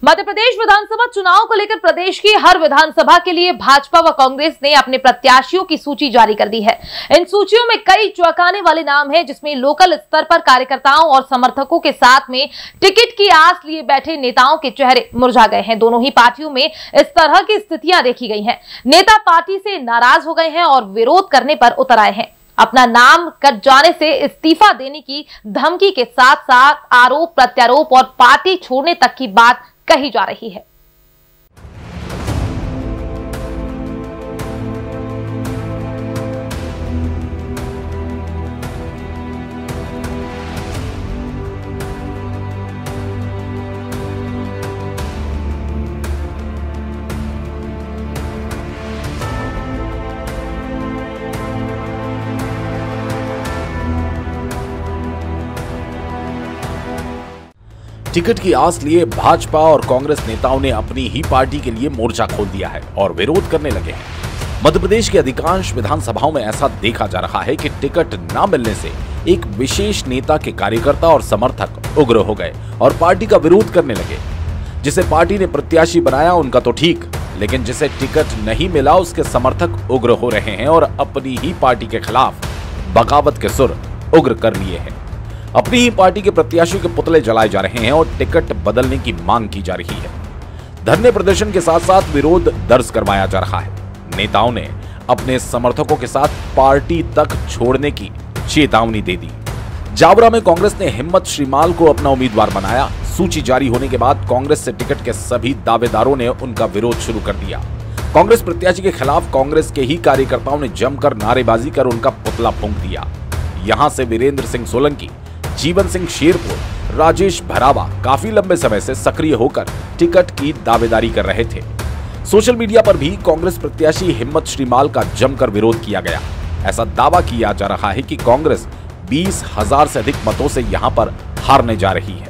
मध्य प्रदेश विधानसभा चुनाव को लेकर प्रदेश की हर विधानसभा के लिए भाजपा व कांग्रेस ने अपने प्रत्याशियों की सूची जारी कर दी है। इन सूचियों में कई चौंकाने वाले नाम हैं, जिसमें लोकल स्तर पर कार्यकर्ताओं और समर्थकों के साथ में टिकट की आस लिए बैठे नेताओं के चेहरे मुरझा गए हैं। दोनों ही पार्टियों में इस तरह की स्थितियां देखी गई हैं। नेता पार्टी से नाराज हो गए हैं और विरोध करने पर उतर आए हैं। अपना नाम कट जाने से इस्तीफा देने की धमकी के साथ साथ आरोप प्रत्यारोप और पार्टी छोड़ने तक की बात कही जा रही है। टिकट की आस लिए भाजपा और कांग्रेस नेताओं ने अपनी ही पार्टी के लिए मोर्चा खोल दिया है और विरोध करने लगे हैं। मध्य प्रदेश की अधिकांश विधानसभाओं में ऐसा देखा जा रहा है कि टिकट न मिलने से एक विशेष नेता के कार्यकर्ता और समर्थक उग्र हो गए और पार्टी का विरोध करने लगे। जिसे पार्टी ने प्रत्याशी बनाया उनका तो ठीक, लेकिन जिसे टिकट नहीं मिला उसके समर्थक उग्र हो रहे हैं और अपनी ही पार्टी के खिलाफ बगावत के सुर उग्र कर लिए हैं। अपनी ही पार्टी के प्रत्याशियों के पुतले जलाए जा रहे हैं और टिकट बदलने की मांग की जा रही है। धरने प्रदर्शन के साथ साथ विरोध दर्ज करवाया जा रहा है। नेताओं ने अपने समर्थकों के साथ पार्टी तक छोड़ने की चेतावनी दे दी। जावरा में कांग्रेस ने हिम्मत श्रीमाल को अपना उम्मीदवार बनाया। सूची जारी होने के बाद कांग्रेस से टिकट के सभी दावेदारों ने उनका विरोध शुरू कर दिया। कांग्रेस प्रत्याशी के खिलाफ कांग्रेस के ही कार्यकर्ताओं ने जमकर नारेबाजी कर उनका पुतला फूंक दिया। यहां से वीरेंद्र सिंह सोलंकी, जीवन सिंह शेरपुर, राजेश भरावा काफी लंबे समय से सक्रिय होकर टिकट की दावेदारी कर रहे थे। सोशल मीडिया पर भी कांग्रेस प्रत्याशी हिम्मत श्रीमाल का जमकर विरोध किया गया। ऐसा दावा किया जा रहा है कि कांग्रेस 20,000 से अधिक मतों से यहां पर हारने जा रही है।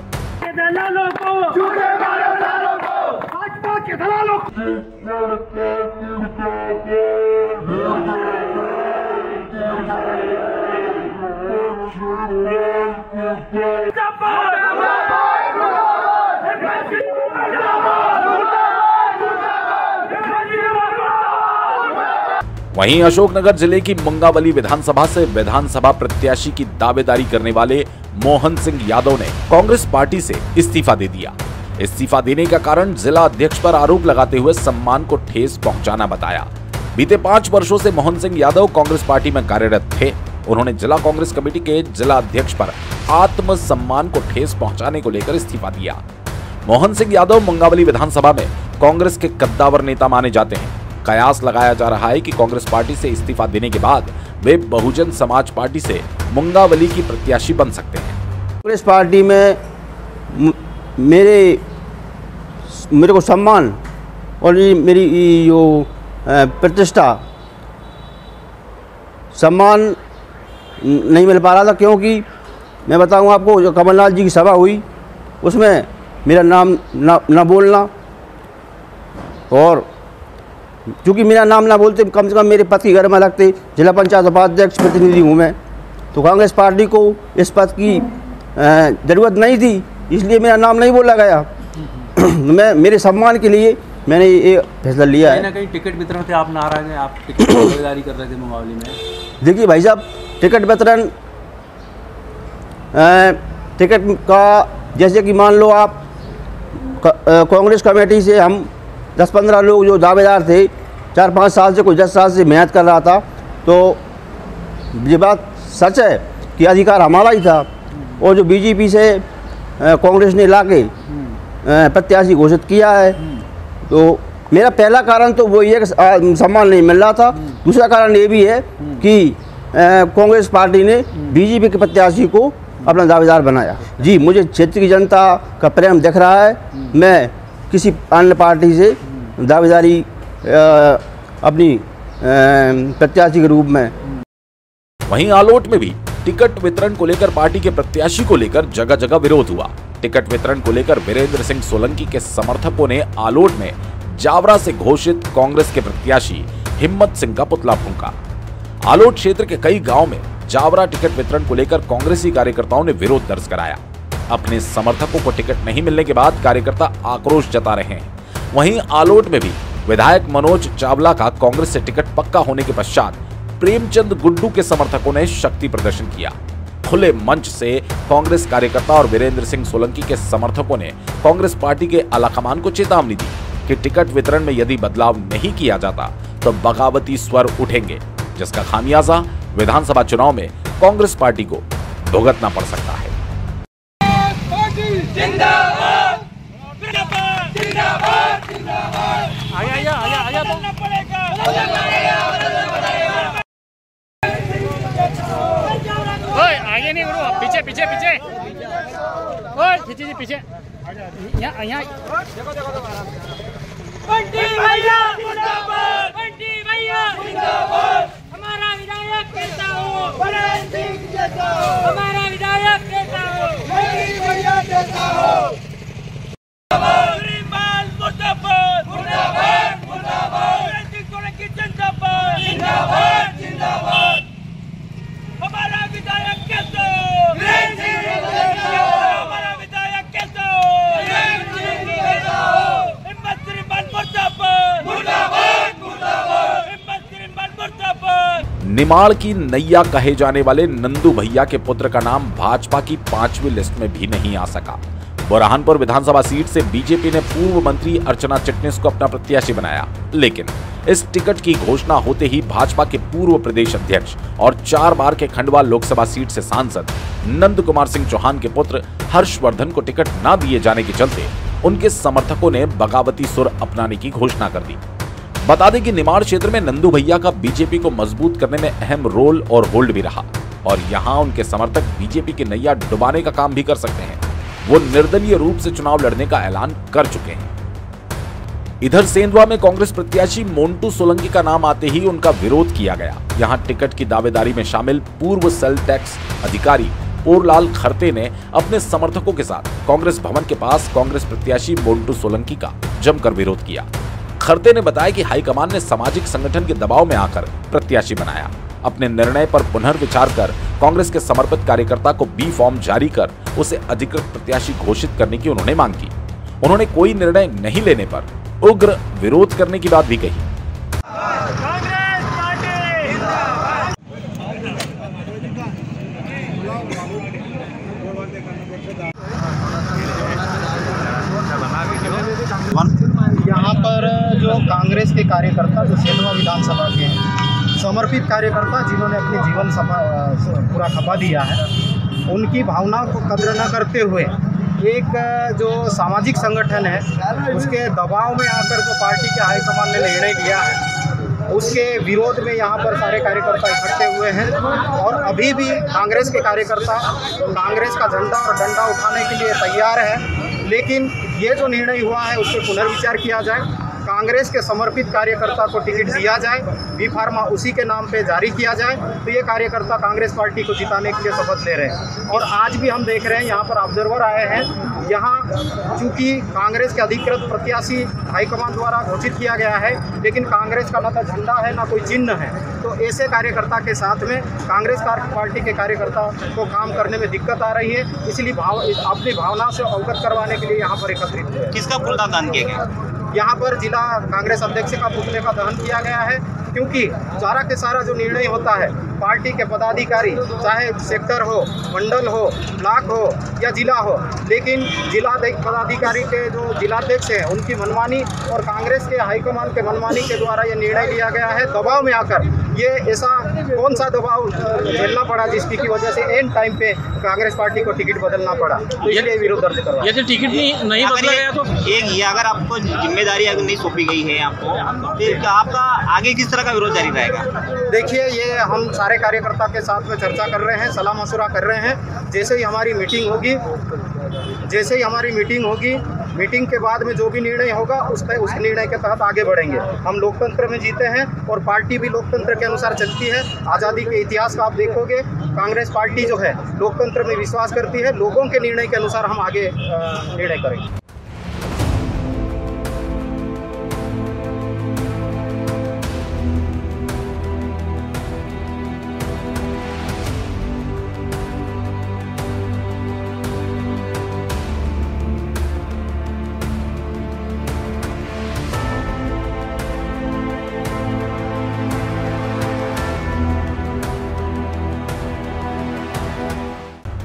वहीं अशोकनगर जिले की मुंगावली विधानसभा से विधानसभा प्रत्याशी की दावेदारी करने वाले मोहन सिंह यादव ने कांग्रेस पार्टी से इस्तीफा दे दिया। इस्तीफा देने का कारण जिला अध्यक्ष पर आरोप लगाते हुए सम्मान को ठेस पहुंचाना बताया। बीते 5 वर्षों से मोहन सिंह यादव कांग्रेस पार्टी में कार्यरत थे। उन्होंने जिला कांग्रेस कमेटी के जिला अध्यक्ष पर आत्मसम्मान को ठेस पहुंचाने को लेकर इस्तीफा दिया। मोहन सिंह यादव मुंगावली विधानसभा में कांग्रेस के कद्दावर नेता माने जाते हैं। कयास लगाया जा रहा है कि कांग्रेस पार्टी से इस्तीफा देने के बाद वे बहुजन समाज पार्टी से मुंगावली की प्रत्याशी बन सकते हैं। कांग्रेस पार्टी में मेरे को सम्मान और मेरी जो प्रतिष्ठा सम्मान नहीं मिल पा रहा था, क्योंकि मैं बताऊं आपको, जो कमलनाथ जी की सभा हुई उसमें मेरा नाम ना बोलना, और चूँकि मेरा नाम ना बोलते कम से कम मेरे पद के घर में लगते। जिला पंचायत उपाध्यक्ष प्रतिनिधि हूँ मैं, तो कांग्रेस पार्टी को इस पद की ज़रूरत नहीं थी, इसलिए मेरा नाम नहीं बोला गया। मैं मेरे सम्मान के लिए मैंने ये फैसला लिया है। कहीं टिकट वितरण से आप नाराज हैं? आप टिकट की दावेदारी कर रहे थे मुंगावली में। देखिए भाई साहब, टिकट वितरण टिकट का, जैसे कि मान लो आप कांग्रेस कमेटी से हम 10-15 लोग जो दावेदार थे, 4-5 साल से, कोई 10 साल से मेहनत कर रहा था, तो ये बात सच है कि अधिकार हमारा ही था। और जो बीजेपी से कांग्रेस ने लाके प्रत्याशी घोषित किया है, तो मेरा पहला कारण तो वो ये कि सम्मान नहीं मिल रहा था। दूसरा कारण ये भी है कि कांग्रेस पार्टी ने बीजेपी के प्रत्याशी को अपना दावेदार बनाया। जी, मुझे क्षेत्र की जनता का प्रेम दिख रहा है। मैं किसी अन्य पार्टी से दावेदारी अपनी प्रत्याशी के रूप में। वहीं आलोट में भी टिकट वितरण को लेकर पार्टी के प्रत्याशी को लेकर जगह जगह विरोध हुआ। टिकट वितरण को लेकर वीरेंद्र सिंह सोलंकी के समर्थकों ने आलोट में जावरा से घोषित कांग्रेस के प्रत्याशी हिम्मत सिंह का पुतला फूंका। आलोट क्षेत्र के कई गांव में जावरा टिकट वितरण को लेकर कांग्रेसी कार्यकर्ताओं ने विरोध दर्ज कराया। अपने समर्थकों को टिकट नहीं मिलने के बाद कार्यकर्ता आक्रोश जता रहे हैं। वहीं आलोट में भी विधायक मनोज चावला का कांग्रेस से टिकट पक्का होने के पश्चात प्रेमचंद गुड्डू के समर्थकों ने शक्ति प्रदर्शन किया। खुले मंच से कांग्रेस कार्यकर्ता और वीरेंद्र सिंह सोलंकी के समर्थकों ने कांग्रेस पार्टी के आलाकमान को चेतावनी दी कि टिकट वितरण में यदि बदलाव नहीं किया जाता तो बगावती स्वर उठेंगे, जिसका खामियाजा विधानसभा चुनाव में कांग्रेस पार्टी को भुगतना पड़ सकता है। आगे नहीं करो, पीछे पीछे पीछे पीछे यहाँ यहाँ बंटी भैया जिंदाबाद, बंटी भैया जिंदाबाद, हमारा विधायक कैसा हो, हमारा विधायक कैसा हो, बंटी भैया कैसा हो, मुर्दाबाद मुर्दाबाद मुर्दाबाद, जिंदाबाद जिंदाबाद जिंदाबाद, हमारा विधायक कैसा हो, हमारा विधायक कैसा हो, निमाड़ की नैया कहे जाने वाले नंदू भैया के पुत्र का नाम भाजपा की 5वीं लिस्ट में भी नहीं आ सका। बुरहानपुर विधानसभा सीट से बीजेपी ने पूर्व मंत्री अर्चना चिटनिस को अपना प्रत्याशी बनाया, लेकिन इस टिकट की घोषणा होते ही भाजपा के पूर्व प्रदेश अध्यक्ष और 4 बार के खंडवा लोकसभा सीट से सांसद नंद कुमार सिंह चौहान के पुत्र हर्षवर्धन को टिकट न दिए जाने के चलते उनके समर्थकों ने बगावती सुर अपनाने की घोषणा कर दी। बता दें कि निमाड़ क्षेत्र में नंदू भैया का बीजेपी को मजबूत करने में अहम रोल और होल्ड भी रहा और यहां उनके समर्थक बीजेपी की नैया डुबाने का काम भी कर सकते हैं। वो निर्दलीय रूप से चुनाव लड़ने का ऐलान कर चुके हैं। इधर सेंधवा में कांग्रेस प्रत्याशी मोन्टू सोलंकी का नाम आते ही उनका विरोध किया गया। यहां टिकट की दावेदारी में शामिल पूर्व सेल टैक्स अधिकारी पोरलाल खरते ने अपने समर्थकों के साथ कांग्रेस भवन के पास कांग्रेस प्रत्याशी मोन्टू सोलंकी का जमकर विरोध किया। खरते ने बताया कि हाईकमान ने सामाजिक संगठन के दबाव में आकर प्रत्याशी बनाया। अपने निर्णय पर पुनर्विचार कर कांग्रेस के समर्पित कार्यकर्ता को बी फॉर्म जारी कर उसे अधिकृत प्रत्याशी घोषित करने की उन्होंने मांग की। उन्होंने कोई निर्णय नहीं लेने पर उग्र विरोध करने की बात भी कही। यहाँ पर जो कांग्रेस के कार्यकर्ता जो सेंधवा विधानसभा के हैं, समर्पित कार्यकर्ता जिन्होंने अपनी जीवन पूरा खपा दिया है, उनकी भावना को कद्र न करते हुए एक जो सामाजिक संगठन है उसके दबाव में आकर जो पार्टी के हाईकमान ने निर्णय लिया है उसके विरोध में यहाँ पर सारे कार्यकर्ता इकट्ठे हुए हैं और अभी भी कांग्रेस के कार्यकर्ता कांग्रेस का झंडा और डंडा उठाने के लिए तैयार है। लेकिन ये जो निर्णय हुआ है उस पर पुनर्विचार किया जाए, कांग्रेस के समर्पित कार्यकर्ता को टिकट दिया जाए, बी फार्मा उसी के नाम पे जारी किया जाए, तो ये कार्यकर्ता कांग्रेस पार्टी को जिताने के लिए शपथ ले रहे हैं। और आज भी हम देख रहे हैं यहाँ पर ऑब्जर्वर आए हैं, यहाँ चूंकि कांग्रेस के अधिकृत प्रत्याशी हाईकमान द्वारा घोषित किया गया है, लेकिन कांग्रेस का ना तो झंडा है ना कोई चिन्ह है, तो ऐसे कार्यकर्ता के साथ में कांग्रेस पार्टी के कार्यकर्ता को काम करने में दिक्कत आ रही है। इसलिए अपनी भावना से अवगत करवाने के लिए यहाँ पर एकत्रित हुए। किसका पुतला दान किया गया? यहाँ पर जिला कांग्रेस अध्यक्ष का पुतले का दहन किया गया है, क्योंकि सारा के सारा जो निर्णय होता है पार्टी के पदाधिकारी, चाहे सेक्टर हो, मंडल हो, ब्लॉक हो या जिला हो, लेकिन जिला पदाधिकारी के जो जिलाध्यक्ष हैं उनकी मनमानी और कांग्रेस के हाईकमान के मनमानी के द्वारा ये निर्णय लिया गया है। दबाव में आकर ये ऐसा कौन सा दबाव झेलना पड़ा जिसकी की वजह से एंड टाइम पे कांग्रेस पार्टी को टिकट बदलना पड़ा, तो इसलिए विरोध दर्ज करवा। यदि टिकट नहीं बदला गया तो एक ये अगर आपको जिम्मेदारी अगर नहीं सौंपी गई है आपको, फिर आपका आगे किस तरह का विरोध जारी रहेगा? देखिए, ये हम सारे कार्यकर्ता के साथ में चर्चा कर रहे हैं, सलाह मशुरा कर रहे हैं। जैसे ही हमारी मीटिंग होगी, मीटिंग के बाद में जो भी निर्णय होगा उस निर्णय के तहत आगे बढ़ेंगे। हम लोकतंत्र में जीते हैं और पार्टी भी लोकतंत्र के अनुसार चलती है। आज़ादी के इतिहास का आप देखोगे, कांग्रेस पार्टी जो है लोकतंत्र में विश्वास करती है। लोगों के निर्णय के अनुसार हम आगे निर्णय करेंगे।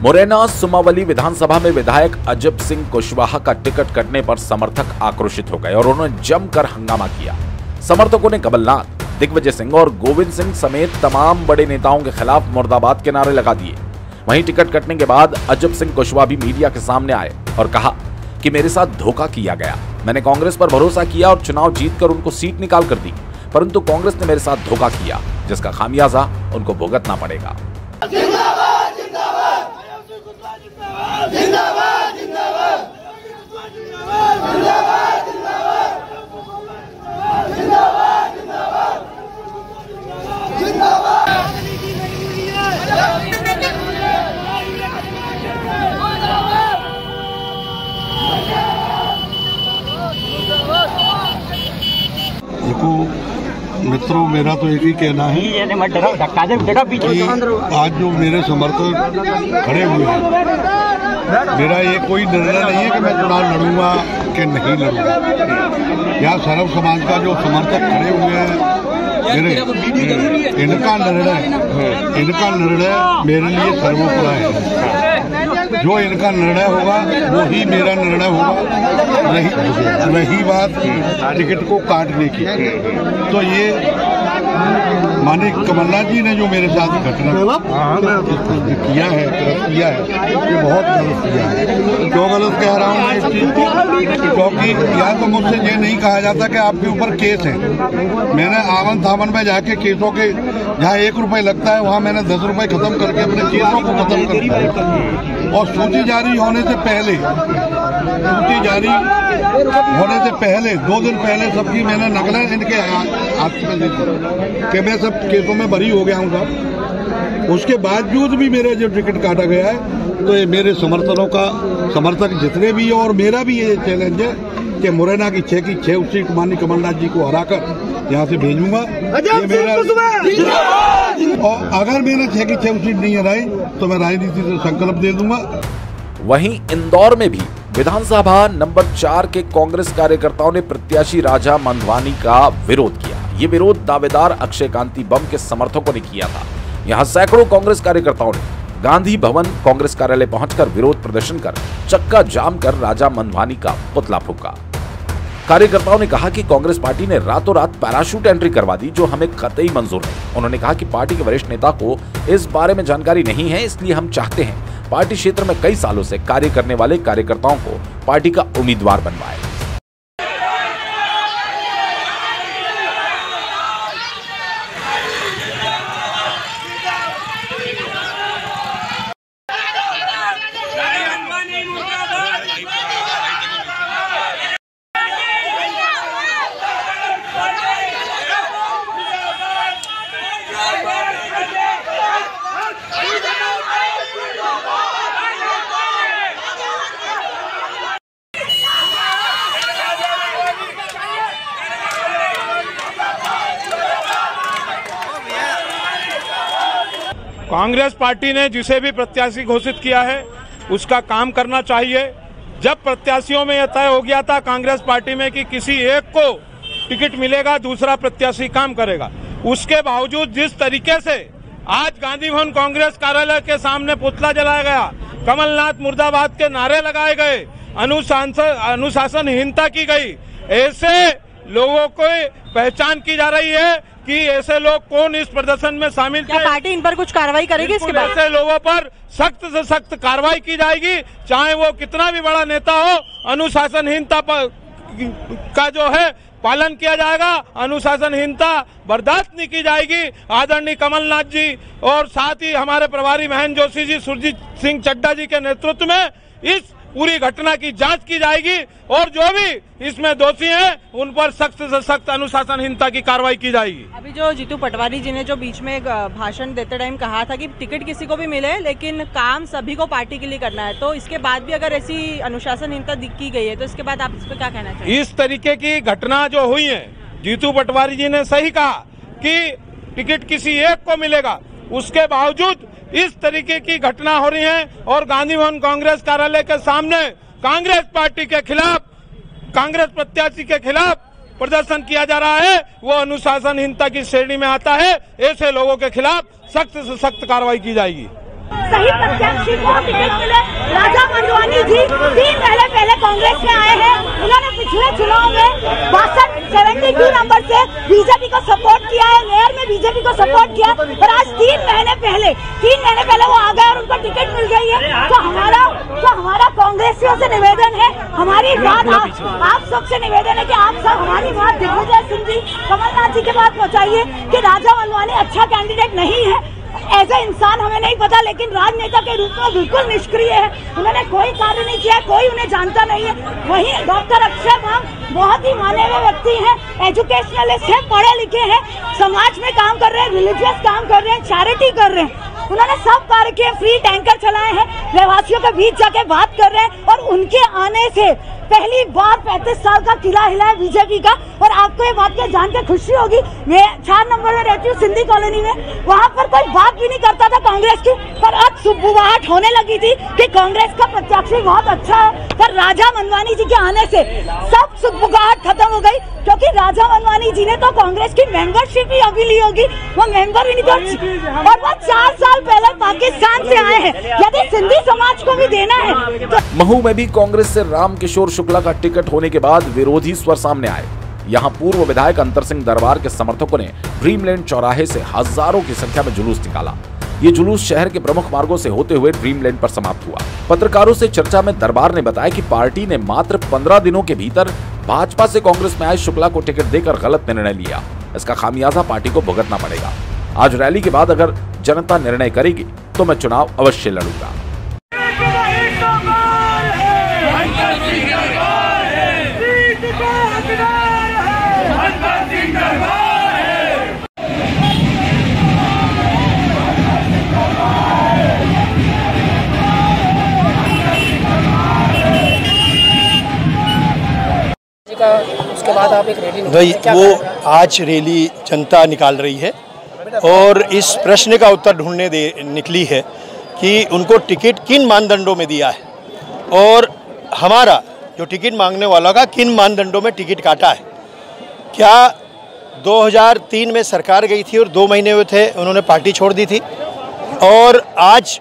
मुरैना सुमावली विधानसभा में विधायक अजब सिंह कुशवाहा का टिकट कटने पर समर्थक आक्रोशित हो गए और उन्होंने जमकर हंगामा किया। समर्थकों ने कमलनाथ, दिग्विजय सिंह और गोविंद सिंह समेत तमाम बड़े नेताओं के खिलाफ मुर्दाबाद के नारे लगा दिए। वहीं टिकट कटने के बाद अजब सिंह कुशवाहा भी मीडिया के सामने आए और कहा कि मेरे साथ धोखा किया गया। मैंने कांग्रेस पर भरोसा किया और चुनाव जीतकर उनको सीट निकाल कर दी, परंतु कांग्रेस ने मेरे साथ धोखा किया, जिसका खामियाजा उनको भुगतना पड़ेगा। देखो मित्रों, मेरा तो एक ही कहना है कि आज जो मेरे समर्थक खड़े हुए हैं, मेरा ये कोई निर्णय नहीं है कि मैं चुनाव लड़ूंगा कि नहीं लड़ूंगा। यहाँ सर्व समाज का जो समर्थक खड़े हुए हैं, इनका निर्णय मेरे लिए सर्वोपरि है। जो इनका निर्णय होगा वो ही मेरा निर्णय होगा। रही बात टिकट को काटने की, तो ये माने कमलनाथ जी ने जो मेरे साथ घटना किया है, ये बहुत गलत किया है। क्यों गलत कह रहा हूँ मैं इस चीज को? क्योंकि यहाँ तो मुझसे ये नहीं कहा जाता कि आपके ऊपर केस है। मैंने आवन थावन में जाके केसों के जहाँ 1 रुपए लगता है, वहाँ मैंने 10 रुपए खत्म करके अपने केसों को खत्म कर दिया। और सूची जारी होने से पहले 2 दिन पहले सबकी मैंने नकलें इनके हाथ में दी कि मैं सब केसों में बरी हो गया हूँ साहब। उसके बावजूद भी मेरा जो टिकट काटा गया है, तो ये मेरे समर्थक जितने भी है और मेरा भी ये चैलेंज है कि मुरैना की 6 की 6 सीट माननीय कमलनाथ जी को हराकर यहाँ से भेजूंगा। ये मेरा, और अगर मेरे 6 की 6 सीट नहीं हराई तो मैं राजनीति से संकल्प दे दूंगा। वहीं इंदौर में भी विधानसभा नंबर 4 के कांग्रेस कार्यकर्ताओं ने प्रत्याशी राजा मंधवानी का विरोध किया। ये विरोध दावेदार अक्षय कांति बम के समर्थकों ने किया था। यहाँ सैकड़ों कांग्रेस कार्यकर्ताओं ने गांधी भवन कांग्रेस कार्यालय पहुंचकर विरोध प्रदर्शन कर चक्का जाम कर राजा मंधवानी का पुतला फूंका। कार्यकर्ताओं ने कहा कि कांग्रेस पार्टी ने रातों रात पैराशूट एंट्री करवा दी, जो हमें कतई मंजूर नहीं। उन्होंने कहा कि पार्टी के वरिष्ठ नेता को इस बारे में जानकारी नहीं है, इसलिए हम चाहते हैं पार्टी क्षेत्र में कई सालों से कार्य करने वाले कार्यकर्ताओं को पार्टी का उम्मीदवार बनवाए। कांग्रेस पार्टी ने जिसे भी प्रत्याशी घोषित किया है उसका काम करना चाहिए। जब प्रत्याशियों में यह तय हो गया था कांग्रेस पार्टी में कि किसी एक को टिकट मिलेगा, दूसरा प्रत्याशी काम करेगा, उसके बावजूद जिस तरीके से आज गांधी भवन कांग्रेस कार्यालय के सामने पुतला जलाया गया, कमलनाथ मुर्दाबाद के नारे लगाए गए, अनुशासनहीनता की गई, ऐसे लोगों को पहचान की जा रही है कि ऐसे लोग कौन इस प्रदर्शन में शामिल थे। क्या पार्टी इन पर कुछ कार्रवाई करेगी? इसके बाद ऐसे लोगों पर सख्त से सख्त कार्रवाई की जाएगी, चाहे वो कितना भी बड़ा नेता हो। अनुशासनहीनता का जो है पालन किया जाएगा, अनुशासनहीनता बर्दाश्त नहीं की जाएगी। आदरणीय कमलनाथ जी और साथ ही हमारे प्रभारी महेंद्र जोशी जी, सुरजीत सिंह चड्डा जी के नेतृत्व में इस पूरी घटना की जांच की जाएगी और जो भी इसमें दोषी हैं उन पर सख्त से सख्त अनुशासनहीनता की कार्रवाई की जाएगी। अभी जो जीतू पटवारी जी ने जो बीच में एक भाषण देते टाइम कहा था कि टिकट किसी को भी मिले लेकिन काम सभी को पार्टी के लिए करना है, तो इसके बाद भी अगर ऐसी अनुशासनहीनता की गई है तो इसके बाद आप इस पर क्या कहना चाहिए? इस तरीके की घटना जो हुई है, जीतू पटवारी जी ने सही कहा कि टिकट किसी एक को मिलेगा, उसके बावजूद इस तरीके की घटना हो रही है और गांधी भवन कांग्रेस कार्यालय के सामने कांग्रेस पार्टी के खिलाफ, कांग्रेस प्रत्याशी के खिलाफ प्रदर्शन किया जा रहा है, वो अनुशासनहीनता की श्रेणी में आता है। ऐसे लोगों के खिलाफ सख्त से सख्त कार्रवाई की जाएगी। सही प्रत्याशी को टिकट मिले। राजा मंडवानी जी 3 महीने पहले कांग्रेस में आए हैं। उन्होंने पिछले चुनाव में 72 नंबर से बीजेपी को सपोर्ट किया है, मेयर में बीजेपी को सपोर्ट किया, और आज 3 महीने पहले वो आ गए और उनको टिकट मिल गई है। तो हमारा कांग्रेसियों से निवेदन है, हमारी बात आप सबसे निवेदन है कि आप सब हमारी बात दिग्विजय सिंह जी, कमलनाथ जी के पास पहुँचाइए कि राजा मंडवानी अच्छा कैंडिडेट नहीं है। एज ए इंसान हमें नहीं पता, लेकिन राजनेता के रूप में बिल्कुल निष्क्रिय है। उन्होंने कोई कार्य नहीं किया, कोई उन्हें जानता नहीं है। वहीं डॉक्टर अक्षय भाम बहुत ही माने हुए व्यक्ति हैं, एजुकेशनलिस्ट हैं, पढ़े लिखे हैं, समाज में काम कर रहे हैं, रिलीजियस काम कर रहे हैं, चैरिटी कर रहे हैं। उन्होंने सब कार्य किए, फ्री टैंकर चलाए हैं, रहवासियों के बीच जाके बात कर रहे हैं, और उनके आने से पहली बार 35 साल का किला हिला है बीजेपी का। और आपको ये बात के जान के खुशी होगी, मैं 4 नंबर में रहती हूँ सिंधी कॉलोनी में, वहाँ पर कोई बात भी नहीं करता था कांग्रेस की, पर अब सुबुगाहट होने लगी थी कि कांग्रेस का प्रत्याशी बहुत अच्छा है। पर राजा मंडवानी जी के आने से सब सुबुगाहट खत्म हो गई, क्योंकि राजा मंडवानी जी ने तो कांग्रेस की मेंबरशिप ही अभी ली होगी, वो मेंबर ही नहीं थी, और वो 4 साल पहले पाकिस्तान से आए हैं। यदि सिंधी समाज को भी देना है तो महू में भी कांग्रेस से रामकिशोर शुक्ला का टिकट होने के बाद विरोधी स्वर सामने आए। यहां पूर्व विधायक अंतर सिंह दरबार के समर्थकों ने ड्रीमलैंड चौराहे से हजारों की संख्या में जुलूस निकाला। ये जुलूस शहर के प्रमुख मार्गों से होते हुए ड्रीमलैंड पर समाप्त हुआ। पत्रकारों से चर्चा में दरबार ने बताया कि पार्टी ने मात्र 15 दिनों के भीतर भाजपा से कांग्रेस में आए शुक्ला को टिकट देकर गलत निर्णय लिया। इसका खामियाजा पार्टी को भुगतना पड़ेगा। आज रैली के बाद अगर जनता निर्णय करेगी तो मैं चुनाव अवश्य लड़ूंगा। उसके बाद आप एक रैली भाई वो आज रैली जनता निकाल रही है और इस प्रश्न का उत्तर ढूंढने निकली है कि उनको टिकट किन मानदंडों में दिया है और हमारा जो टिकट मांगने वाला का किन मानदंडों में टिकट काटा है। क्या 2003 में सरकार गई थी और 2 महीने हुए थे उन्होंने पार्टी छोड़ दी थी, और आज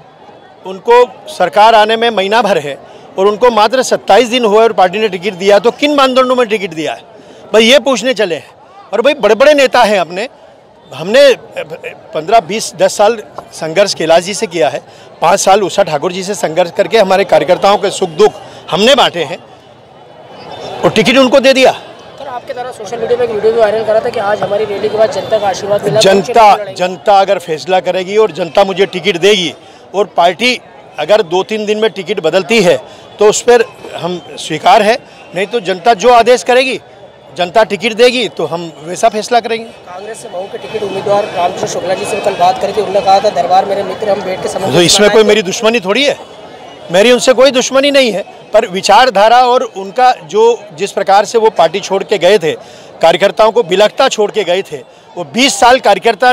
उनको सरकार आने में महीना भर है और उनको मात्र 27 दिन हुए और पार्टी ने टिकट दिया, तो किन मानदंडों में टिकट दिया है भाई ये पूछने चले हैं। और भाई बड़े बड़े नेता हैं हमने 15-20-10 साल संघर्ष कैलाश जी से किया है, 5 साल उषा ठाकुर जी से संघर्ष करके हमारे कार्यकर्ताओं के सुख दुख हमने बांटे हैं और टिकट उनको दे दिया। आपके द्वारा सोशल मीडिया पे एक वीडियो भी वायरल करा था कि आज हमारी रैली के बाद जनता का आशीर्वाद मिला। जनता अगर फैसला करेगी और जनता मुझे टिकट देगी और पार्टी अगर 2-3 दिन में टिकट बदलती है तो उस पर हम स्वीकार है, नहीं तो जनता जो आदेश करेगी, जनता टिकट देगी तो हम वैसा फैसला करेंगे। कांग्रेस से महू के टिकट उम्मीदवार रामकिशोर शुक्ला जी से कल बात करके उन्होंने कहा था दरबार मेरे मित्र, हम बैठ के समझ। तो इसमें कोई मेरी दुश्मनी थोड़ी है, मेरी उनसे कोई दुश्मनी नहीं है, पर विचारधारा और उनका जो जिस प्रकार से वो पार्टी छोड़ के गए थे, कार्यकर्ताओं को बिलखता छोड़ के गए थे, वो 20 साल कार्यकर्ता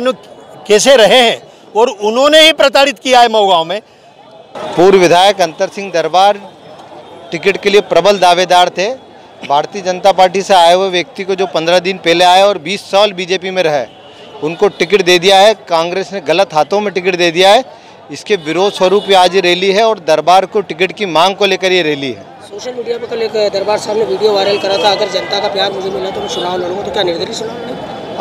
कैसे रहे हैं और उन्होंने ही प्रताड़ित किया है मऊ गाँव में। पूर्व विधायक अंतर सिंह दरबार टिकट के लिए प्रबल दावेदार थे। भारतीय जनता पार्टी से आए हुए व्यक्ति को जो 15 दिन पहले आए और 20 साल बीजेपी में रहे, उनको टिकट दे दिया है। कांग्रेस ने गलत हाथों में टिकट दे दिया है। इसके विरोध स्वरूप आज रैली है और दरबार को टिकट की मांग को लेकर ये रैली है। सोशल मीडिया पर कल एक दरबार साहब ने वीडियो वायरल करा था, अगर जनता का प्यार मुझे मिला तो मैं चुनाव लड़ूंगा, तो क्या निर्दलीय चुनाव?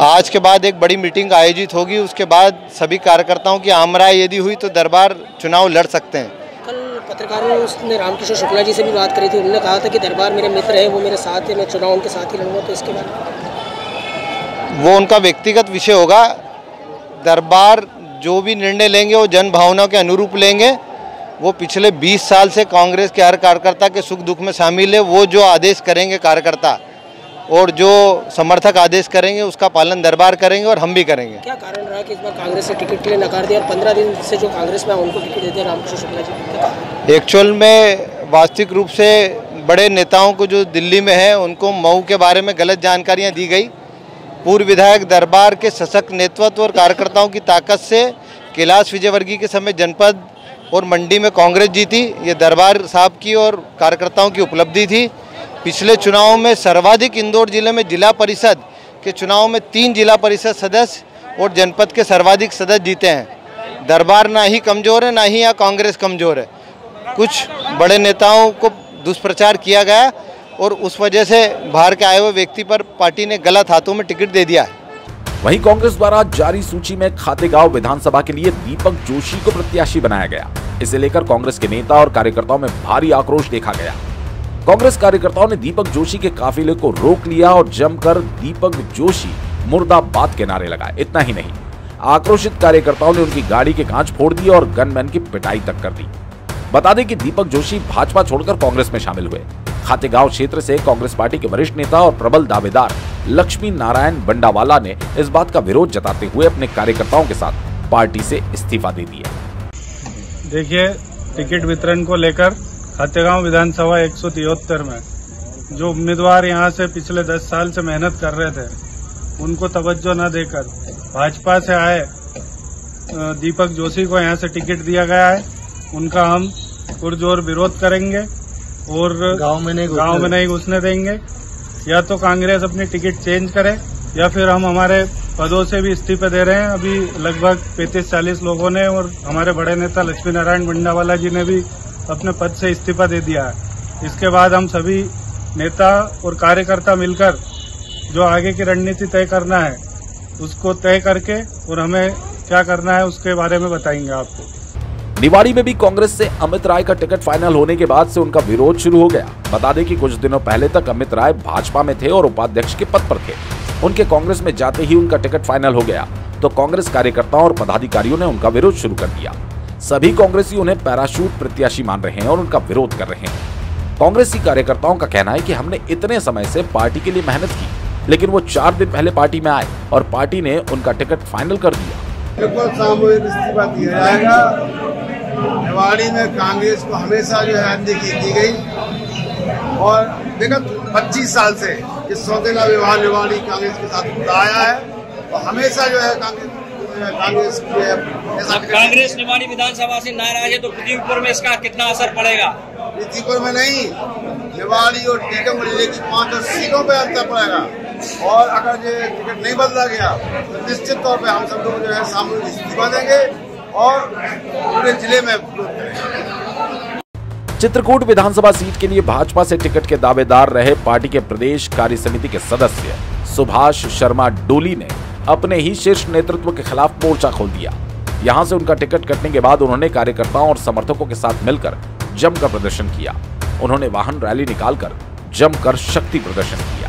आज के बाद एक बड़ी मीटिंग आयोजित होगी, उसके बाद सभी कार्यकर्ताओं की आम राय यदि हुई तो दरबार चुनाव लड़ सकते हैं। कल पत्रकारों ने रामकिशोर शुक्ला जी से भी बात करी थी, उन्होंने कहा था कि दरबार मेरे मित्र है, वो मेरे साथ है, मैं चुनाव उनके साथ ही लड़ूंगा, तो इसके बाद वो उनका व्यक्तिगत विषय होगा। दरबार जो भी निर्णय लेंगे वो जन भावनाओं के अनुरूप लेंगे। वो पिछले 20 साल से कांग्रेस के हर कार्यकर्ता के सुख दुख में शामिल है। वो जो आदेश करेंगे कार्यकर्ता और जो समर्थक आदेश करेंगे उसका पालन दरबार करेंगे और हम भी करेंगे। क्या कारण रहा कि इस बार कांग्रेस से टिकट के लिए नकार दिया और 15 दिन से जो कांग्रेस में उनको टिकट देते रामकिशोर शुक्ला जी? एक्चुअल में वास्तविक रूप से बड़े नेताओं को जो दिल्ली में है उनको मऊ के बारे में गलत जानकारियाँ दी गई। पूर्व विधायक दरबार के सशक्त नेतृत्व और कार्यकर्ताओं की ताकत से कैलाश विजयवर्गीय के समय जनपद और मंडी में कांग्रेस जीती। ये दरबार साहब की और कार्यकर्ताओं की उपलब्धि थी। पिछले चुनाव में सर्वाधिक इंदौर जिले में जिला परिषद के चुनाव में 3 जिला परिषद सदस्य और जनपद के सर्वाधिक सदस्य जीते हैं। दरबार ना ही कमज़ोर है, ना ही यहाँ कांग्रेस कमज़ोर है। कुछ बड़े नेताओं को दुष्प्रचार किया गया और उस वजह से बाहर के आए हुए व्यक्ति पर पार्टी ने गलत हाथों में टिकट दे दिया है। वहीं कांग्रेस द्वारा जारी सूची में खातेगांव विधानसभा के लिए दीपक जोशी को प्रत्याशी बनाया गया। इसे लेकर कांग्रेस के नेता और कार्यकर्ताओं में भारी आक्रोश देखा गया। कांग्रेस कार्यकर्ताओं ने दीपक जोशी के काफिले को रोक लिया और जमकर दीपक जोशी मुर्दाबाद के नारे लगाए। इतना ही नहीं, आक्रोशित कार्यकर्ताओं ने उनकी गाड़ी के कांच फोड़ दिए और गनमैन की पिटाई तक कर दी। बता दें कि दीपक जोशी भाजपा छोड़कर कांग्रेस में शामिल हुए। खातेगांव क्षेत्र से कांग्रेस पार्टी के वरिष्ठ नेता और प्रबल दावेदार लक्ष्मी नारायण बंडावाला ने इस बात का विरोध जताते हुए अपने कार्यकर्ताओं के साथ पार्टी से इस्तीफा दे दिया। देखिए, टिकट वितरण को लेकर खातेगांव विधानसभा 173 में जो उम्मीदवार यहां से पिछले 10 साल से मेहनत कर रहे थे, उनको तवज्जो न देकर भाजपा से आए दीपक जोशी को यहां से टिकट दिया गया है। उनका हम पुरजोर विरोध करेंगे और गांव में नहीं घुसने देंगे। या तो कांग्रेस अपनी टिकट चेंज करे या फिर हम हमारे पदों से भी इस्तीफे दे रहे हैं। अभी लगभग 35-40 लोगों ने और हमारे बड़े नेता लक्ष्मी नारायण बंडावाला जी ने भी अपने पद से इस्तीफा दे दिया है। इसके बाद हम सभी नेता और कार्यकर्ता मिलकर जो आगे की रणनीति तय करना है उसको तय करके और हमें क्या करना है उसके बारे में बताएंगे आपको। निवाड़ी में भी कांग्रेस से अमित राय का टिकट फाइनल होने के बाद से उनका विरोध शुरू हो गया। बता दें कि कुछ दिनों पहले तक अमित राय भाजपा में थे और उपाध्यक्ष के पद पर थे। उनके कांग्रेस में जाते ही उनका टिकट फाइनल हो गया तो कांग्रेस कार्यकर्ताओं और पदाधिकारियों ने उनका विरोध शुरू कर दिया। सभी कांग्रेसी उन्हें पैराशूट प्रत्याशी मान रहे हैं और उनका विरोध कर रहे हैं। कांग्रेसी कार्यकर्ताओं का कहना है कि हमने इतने समय से पार्टी के लिए मेहनत की, लेकिन वो 4 दिन पहले पार्टी में आए और पार्टी ने उनका टिकट फाइनल कर दिया। बिल्कुल सामूहिक इस्तीफा दिया जाएगा। निवाड़ी में कांग्रेस को हमेशा जो है अनदेखी की गई और विगत 25 साल से इस सौतेला व्यवहार निवाड़ी कांग्रेस के साथ होता आया है और हमेशा जो है कांग्रेस कांग्रेस निवाड़ी विधानसभा से नाराज है तो पृथ्वीपुर में इसका कितना असर पड़ेगा? पृथ्वीपुर में नहीं, निवाड़ी और टीकम जिले की 5-10 सीटों पर असर पड़ेगा। और अगर ये टिकट नहीं बदला गया तो निश्चित तौर पे हम सब लोग जो है सामूहिक इस्तीफा देंगे और पूरे जिले में चित्रकूट विधानसभा सीट के लिए भाजपा से टिकट के दावेदार रहे पार्टी के प्रदेश कार्य समिति के सदस्य सुभाष शर्मा डोली ने अपने ही शीर्ष नेतृत्व के खिलाफ मोर्चा खोल दिया। यहां से उनका टिकट कटने के बाद उन्होंने कार्यकर्ताओं और समर्थकों के साथ मिलकर जमकर प्रदर्शन किया। उन्होंने वाहन रैली निकालकर जमकर शक्ति प्रदर्शन किया।